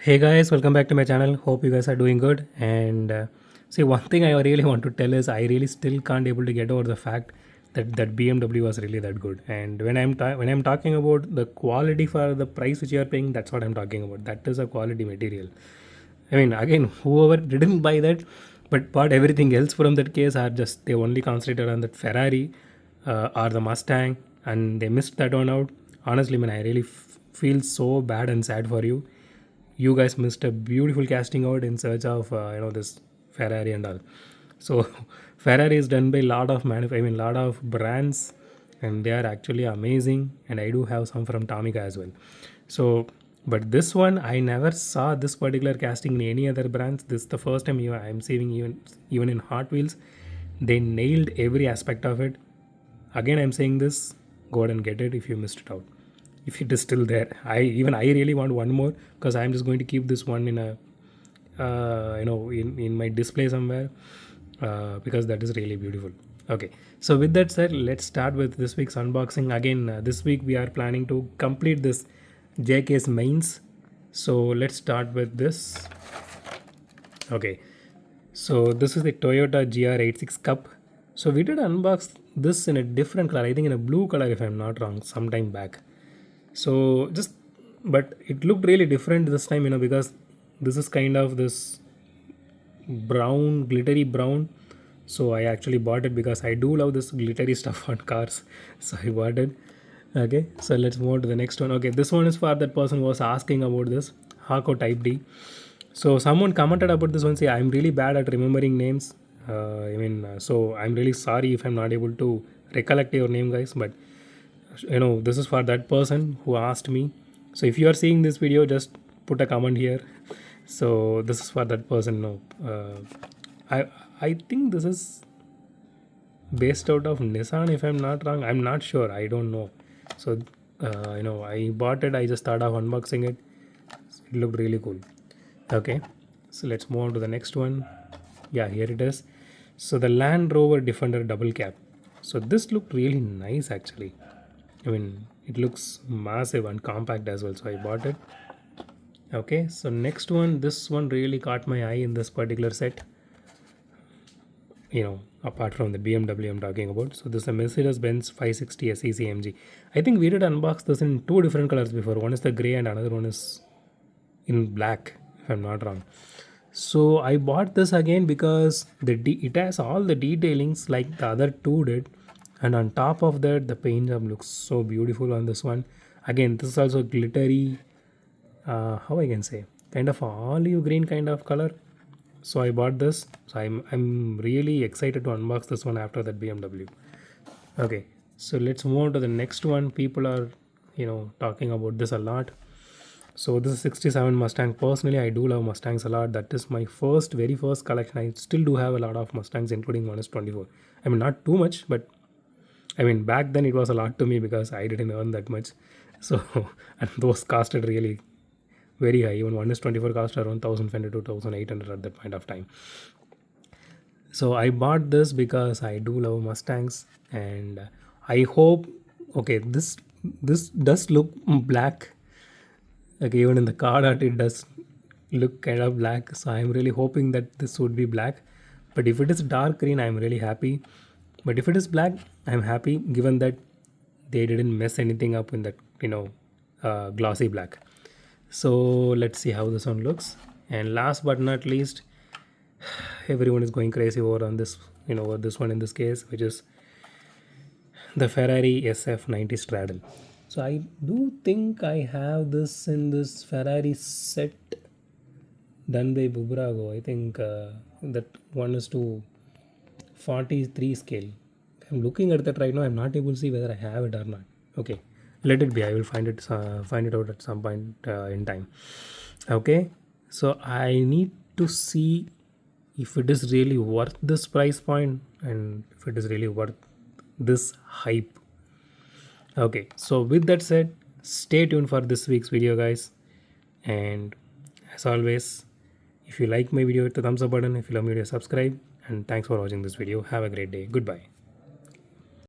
Hey guys, welcome back to my channel. Hope you guys are doing good. And see, one thing I really want to tell is I really still can't able to get over the fact that BMW was really that good. And when I'm talking about the quality for the price which you are paying, that's what I'm talking about. That is a quality material. I mean, again, whoever didn't buy that, but bought everything else from that case are just they only concentrated on that Ferrari or the Mustang, and they missed that one out. Honestly, man, I really feel so bad and sad for you. You guys missed a beautiful casting out in search of this Ferrari and all. So Ferrari is done by lot of brands, and they are actually amazing. And I do have some from Tomica as well. So, but this one I never saw this particular casting in any other brands. This is the first time I'm seeing even in Hot Wheels. They nailed every aspect of it. Again, I'm saying this. Go ahead and get it if you missed it out. If it is still there, I really want one more because I'm just going to keep this one in a in my display somewhere because that is really beautiful. Okay, so with that said, let's start with this week's unboxing. Again, this week we are planning to complete this JK's mains. So let's start with this. Okay, so this is the Toyota GR86 Cup. So we did unbox this in a different color, I think in a blue color if I'm not wrong, some time back. So just, but it looked really different this time, because this is kind of this brown, glittery brown. So I actually bought it because I do love this glittery stuff on cars. So I bought it. Okay, so let's move on to the next one. Okay, this one is for that person who was asking about this Hako Type D. So someone commented about this one. Say I'm really bad at remembering names. So I'm really sorry if I'm not able to recollect your name, guys. But this is for that person who asked me. So if you are seeing this video, just put a comment here. So this is for that person. No, I think this is based out of Nissan, if I'm not wrong. I'm not sure, I don't know. So I bought it. I just thought of unboxing it. It looked really cool. Okay, so let's move on to the next one. Yeah, here it is. So the Land Rover Defender double cab. So this looked really nice actually. I mean, it looks massive and compact as well. So I bought it. Okay, so next one, this one really caught my eye in this particular set. Apart from the BMW I'm talking about. So this is a Mercedes-Benz 560 SEC AMG. I think we did unbox this in two different colors before. One is the gray and another one is in black, if I'm not wrong. So I bought this again because it has all the detailings like the other two did, and on top of that the paint job looks so beautiful on this one. Again, this is also glittery, how I can say, kind of olive green kind of color. So I bought this. So I'm really excited to unbox this one after that BMW. Okay, so let's move on to the next one. People are talking about this a lot. So this is 67 Mustang. Personally, I do love Mustangs a lot. That is my very first collection. I still do have a lot of Mustangs, including one is 24. I mean, not too much, but I mean, back then it was a lot to me because I didn't earn that much. So, and those costed really very high. Even one is 24 cost around 1,500 to 1,800 at that point of time. So I bought this because I do love Mustangs, and I hope, okay, this does look black. Like even in the card art, it does look kind of black. So I'm really hoping that this would be black. But if it is dark green, I'm really happy. But if it is black, I'm happy given that they didn't mess anything up in that, glossy black. So let's see how this one looks. And last but not least, everyone is going crazy over on this, over this one in this case, which is the Ferrari SF90 Straddle. So I do think I have this in this Ferrari set done by Bubrago. I think that one is to 43 scale. I'm looking at that right now. I'm not able to see whether I have it or not. Okay, let it be. I will find it out at some point in time. Okay, so I need to see if it is really worth this price point and if it is really worth this hype. Okay, so with that said, stay tuned for this week's video, guys. And as always, if you like my video, hit the thumbs up button. If you love my video, subscribe. And thanks for watching this video. Have a great day. Goodbye.